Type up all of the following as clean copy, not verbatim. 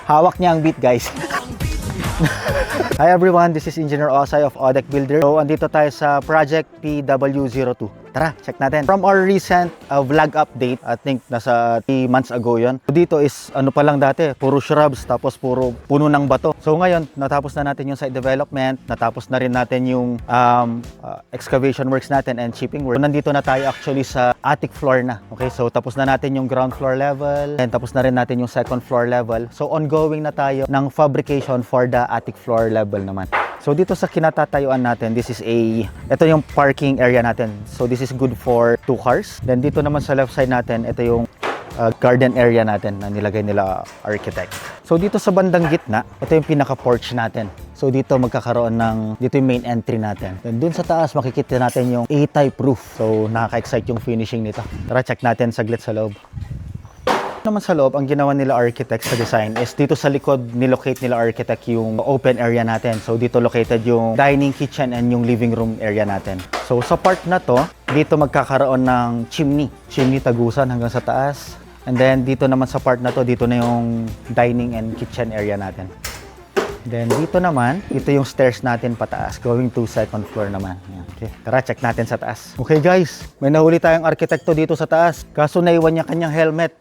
Hawak niya ang beat, guys. Hi everyone, this is Engineer Osay of ODEC Builder. So, andito tayo sa Project PW02. Tara, check natin. From our recent vlog update, I think nasa 3 months ago yon. Dito is ano pa lang dati, puro shrubs tapos puro puno ng bato. So ngayon, natapos na natin yung site development, natapos na rin natin yung excavation works natin and chipping work. So, nandito na tayo actually sa attic floor na. Okay, so tapos na natin yung ground floor level and tapos na rin natin yung second floor level. So ongoing na tayo ng fabrication for the attic floor level naman. So dito sa kinatatayuan natin, ito yung parking area natin. So this is good for 2 cars. Then dito naman sa left side natin, ito yung garden area natin na nilagay nila architect. So dito sa bandang gitna, ito yung pinaka-porch natin. So dito magkakaroon dito yung main entry natin. Then dun sa taas, makikita natin yung A-type roof. So nakaka-excite yung finishing nito. Tara, check natin saglit sa loob. Naman sa loob, ang ginawa nila architect sa design is dito sa likod nilocate nila architect yung open area natin. So dito located yung dining, kitchen, and yung living room area natin. So sa part na to, dito magkakaroon ng chimney tagusan hanggang sa taas. And then dito naman sa part na to, dito na yung dining and kitchen area natin. Then dito naman, ito yung stairs natin pataas, going to second floor naman. Okay, tara check natin sa taas. Okay guys, may nahuli tayong arkitekto dito sa taas. Kaso naiwan niya kanyang helmet.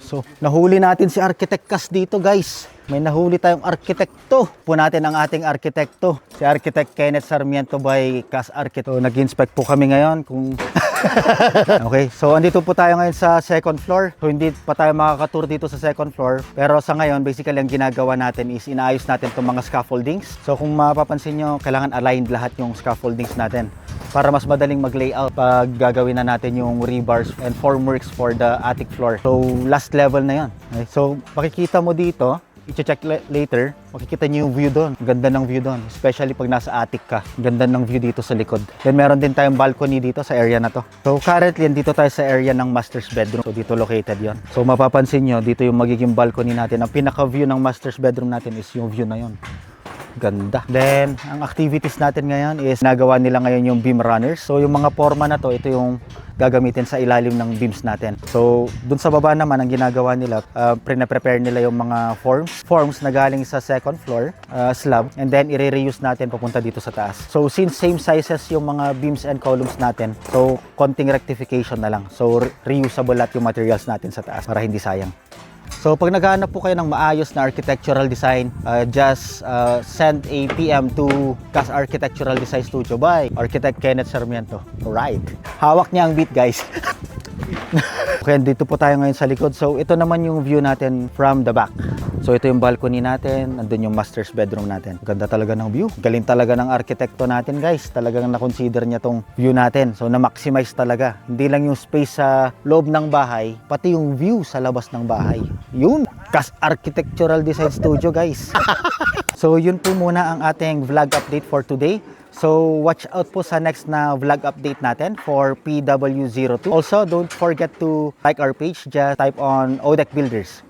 So, nahuli natin si Architect Cas dito, guys. May nahuli tayong arkitekto. Po natin ang ating arkitekto. Si Architect Kenneth Sarmiento by Cas Architect. So, nag-inspect po kami ngayon kung... Okay, so andito po tayo ngayon sa second floor. So, hindi pa tayo makakatour dito sa second floor. Pero sa ngayon, basically, ang ginagawa natin is inaayos natin itong mga scaffoldings. So, kung mapapansin nyo, kailangan aligned lahat yung scaffoldings natin para mas madaling mag-layout pag gagawin na natin yung rebars and formworks for the attic floor. So, last level na yun. Okay, so, makikita mo dito, i-check later, makikita nyo yung view doon. Ganda ng view doon, especially pag nasa attic ka. Ganda ng view dito sa likod. Then, meron din tayong balcony dito sa area na to. So, currently, dito tayo sa area ng master's bedroom. So, dito located yon. So, mapapansin nyo, dito yung magiging balcony natin. Ang pinaka-view ng master's bedroom natin is yung view na yon. Ganda. Then, ang activities natin ngayon is nagawa nila ngayon yung beam runners. So, yung mga forma na to, ito yung gagamitin sa ilalim ng beams natin. So, dun sa baba naman, ang ginagawa nila, prepare nila yung mga forms na galing sa second floor slab, and then i-reuse natin papunta dito sa taas. So, since same sizes yung mga beams and columns natin, so, konting rectification na lang. So, reusable lahat yung materials natin sa taas para hindi sayang. So, pag naghahanap po kayo ng maayos na architectural design, just send a PM to Cas Architectural Design Studio by Architect Kenneth Sarmiento. Alright. Hawak niya ang beat, guys. Okay, dito po tayo ngayon sa likod. So, ito naman yung view natin from the back. So, ito yung balcony natin. Andun yung master's bedroom natin. Ganda talaga ng view. Galing talaga ng arkitekto natin, guys. Talagang na-consider niya tong view natin. So, na-maximize talaga. Hindi lang yung space sa loob ng bahay, pati yung view sa labas ng bahay. Yun. Cas Architectural Design Studio, guys. So, yun po muna ang ating vlog update for today. So, watch out po sa next na vlog update natin for PW02. Also, don't forget to like our page. Just type on ODEC Builders.